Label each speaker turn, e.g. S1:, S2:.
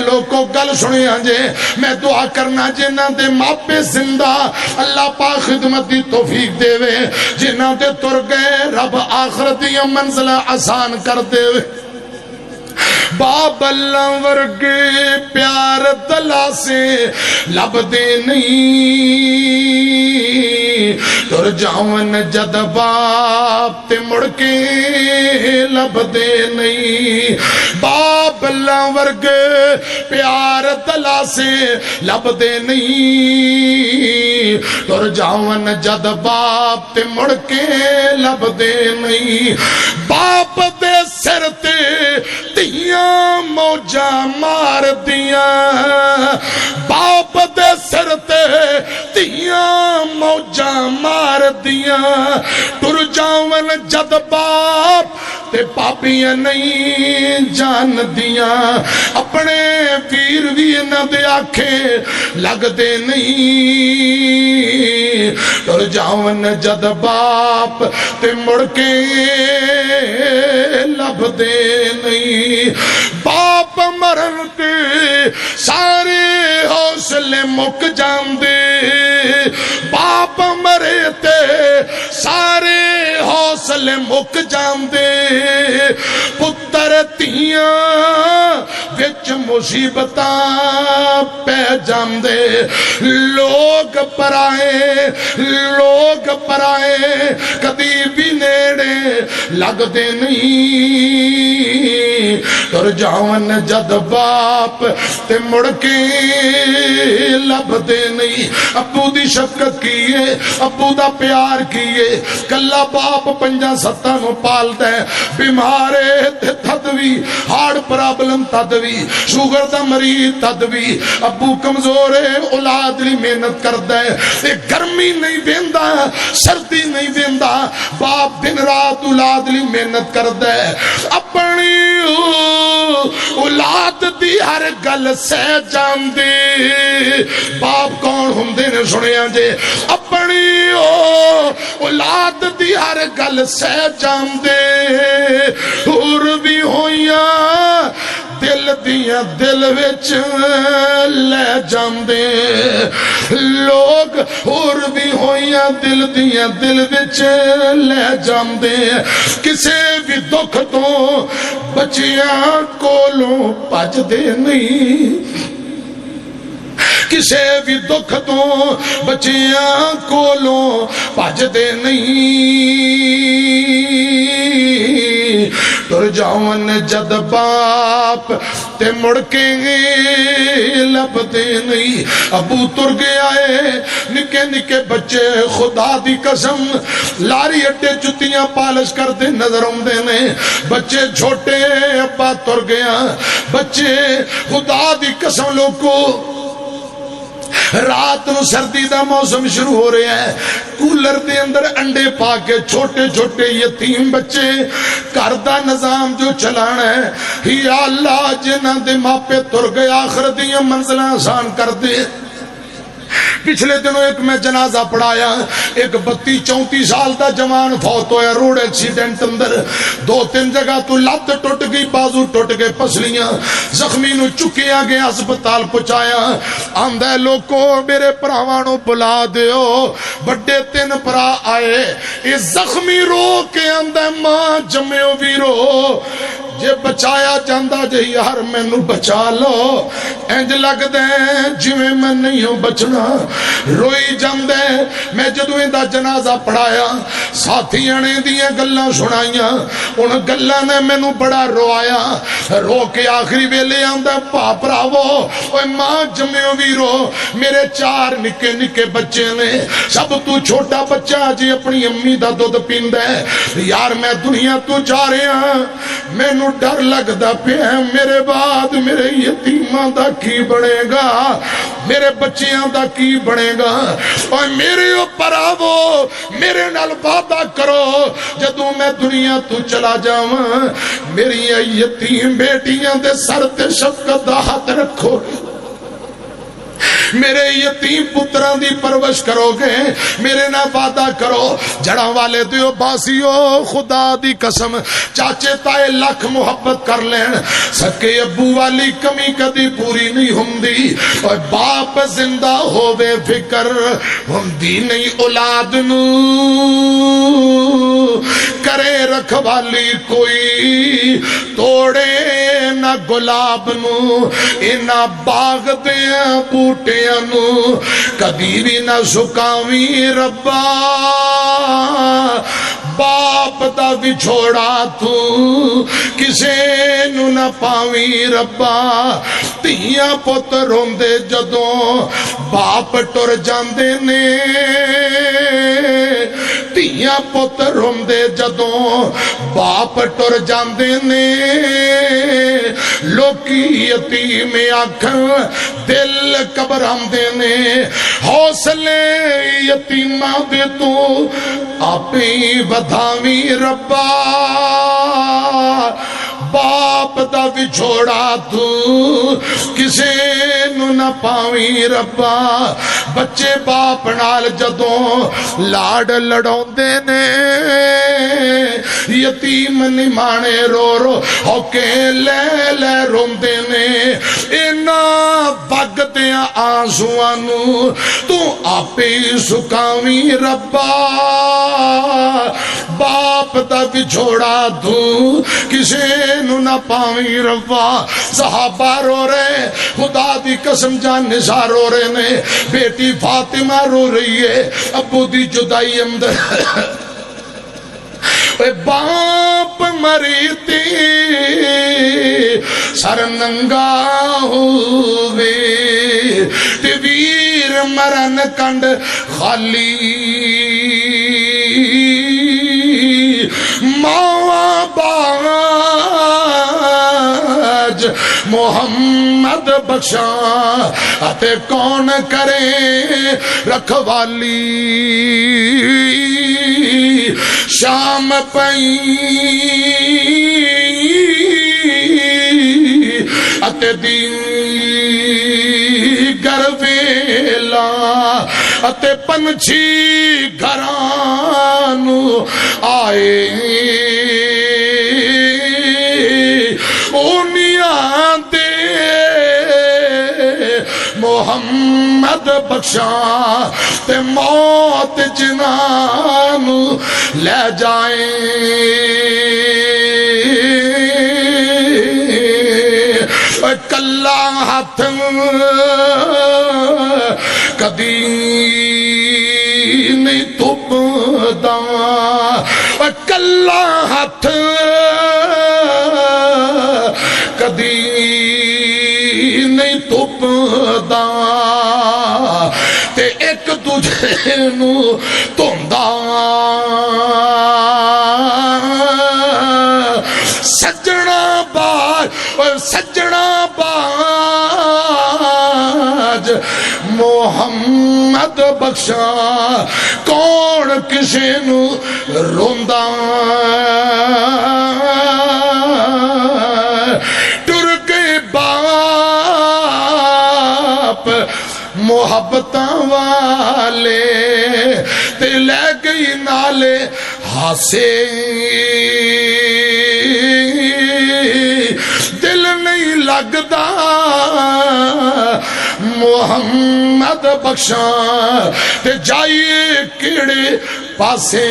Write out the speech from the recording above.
S1: لوگوں گل سنیا جے میں دعا کرنا جنہ دے ماپے زندہ اللہ پاک خدمت دی توفیق دے وے جنہ دے تر گئے رب آخرت دی منزل آسان کر دے وے باب اللہ ورگے پیار دلا سے لب دے نہیں تر جاون جد باپ تے مڑ کے لب دے نہیں باب اللہ ورگے پیار دلا سے لب دے نہیں تر جاون جد باپ تے مڑ کے لب دے نہیں باپ دے سر تے تیاں موجہ مار دیاں باپ دے سر تے تیاں موجہ مار دیاں ٹر جاون جد باپ تے پاپیاں نہیں جان دیاں اپنے پیر بھی نہ دے آنکھیں لگ دے نہیں ٹر جاون جد باپ تے مڑ کے لب دے نہیں باپ مرن تے سارے حوصلے مک جاندے باپ مرے تے سارے حوصلے مک جاندے پتر تیاں وچ مصیبتاں پہ جاندے لوگ پرائے کدی بھی نیڑے لگ دے نہیں تر جاون جد باپ تے مڑ کے لب دے نہیں ابو دی شفقت کیے ابو دا پیار کیے کلا باپ پنجا ستا نو پال دے بیمارے تے تدوی ہارڈ پرابلم تدوی شوگر دا مریض تدوی ابو کمزورے اولاد لی محنت کر دے گرمی نہیں ویندا سردی نہیں ویندا باپ دن رات اولاد لی محنت کر دے اپنی اولاد دی ہر گل سہ جاندے باپ کون ہوندے نے سنیا جے اپنی اولاد دی ہر گل سہ جاندے اور بھی ہویاں دل دیاں دل وچ لے جاندے لوگ اور بھی ہویاں دل دیاں دل وچ لے جاندے کسے بھی دکھ تو بچیاں کولوں پج دے نہیں کسے بھی دکھ تو بچیاں کولوں پج دے نہیں تر جاون جد باپ تے مڑ کے لب دے نہیں ابو تر گیا ہے نکے نکے بچے خدا دی قسم لاری اٹے جتیاں پالش کر دے نظر آندے نے بچے چھوٹے ابا تر گیا بچے خدا دی قسم لوگوں رات نو سردی دا موسم شروع ہو رہا ہے کولر دے اندر انڈے پا کے چھوٹے چھوٹے یتیم بچے گھر دا نظام جو چلانا ہے یا اللہ جنہ دے ماپے تر گئے آخر دیاں منزلیں آسان کر دے پچھلے دنوں ایک میں جنازہ پڑھایا ایک 32-34 سال دا جوان فوت ہویا روڈ ایکسیڈنٹ اندر 2-3 جگہ تو لت ٹوٹ گئی بازو ٹوٹ گئے پسلیاں زخمی نو چکیا گیا اسپتال پہنچایا آندے لوگوں میرے پراوانوں بلا دیو بڑے 3 پرا آئے اس زخمی رو کے آندے ماں جمیو بھی رو جے بچایا جاندہ جے یار میں نو بچا لو انج لگ دے جویں میں نہیں ہوں بچنا روئی جاندے میں جدویں دا جنازہ پڑھایا ساتھیاں نے دیاں گلاں سنائیاں ان گلاں نے میں نو بڑا روایا رو کے آخری ویلے آندہ پاپ راوو اوہ ماں جمیو بھی رو میرے 4 نکے نکے بچے نے سب تو چھوٹا بچہ جی اپنی امی دا دودھ پیندے یار میں دنیا تو جا رہا میں نو ڈر لگ دا پہ میرے بعد میرے یتیماں دا کی بڑے گا میرے بچیاں دا کی بڑے گا اور میرے اوپر آو میرے نال وعدہ کرو جدوں میں دنیا تو چلا جاواں میری یتیم بیٹیاں دے سر تے شفقت دا ہاتھ رکھو میرے یتیم پتراں دی پرورش کرو گے میرے نہ وعدہ کرو جڑاں والے دیو باسیو خدا دی قسم چاچے تائے لکھ محبت کر لین سکے ابو والی کمی کدی پوری نہیں ہوندی اور باپ زندہ ہووے فکر ہوندی نہیں اولاد نو کرے رکھوالی کوئی توڑے نہ گلاب نو اینا باغ دیاں بوٹیاں نو کدی بھی نہ سکاویں ربا باپ دا وچھوڑا تو کسے نو نہ پاویں ربا تیاں پت روندے جدوں باپ ٹر جاندے نے تیاں پت روندے جدوں باپ ٹر جاندے نے لوکی یتیم آکھن دل گھبراندے نے حوصلے یتیماں دے تو آپی بدھاویں ربا باپ دا وچھوڑا تو کسے نو نہ پاویں ربا بچے باپ نال جدوں لاڈ لڑاوندے نے یتیم نمانے رو رو ہوکے لے لے روندے نے اینا بگدیاں آنسواں نو تو آپے سکاویں ربا باپ دا وچھوڑا تو کسے نو نہ پاویں ربا صحابہ رو رہے خدا دی قسم جان نثار رو رہے نے بیٹی فاطمہ رو رہی ہے ابو دی جدائی اندر باپ مریتی سر ننگا ہوئے تے ویر مرن کنڈ خالی ماں باج محمد بخشاں اتے کون کرے رکھوالی شام پئی اتے دی گر ویلا اتے پنچھی گھرانو آئے اونیاں دے محمد بخشاں تے موت جنانو لے جائیں کلا ہاتھ کدی نہیں تھپدا کلا ہاتھ کدی نہیں تھپدا تے ایک دوجے نو توندا سجنا باج محمد بخشاں کون کسے نو روندا ٹر کے باپ محبتاں والے تے لے گئی نالے ہاسے دل نہیں لگدا محمد بخشاں تے جائیے کیڑے پاسے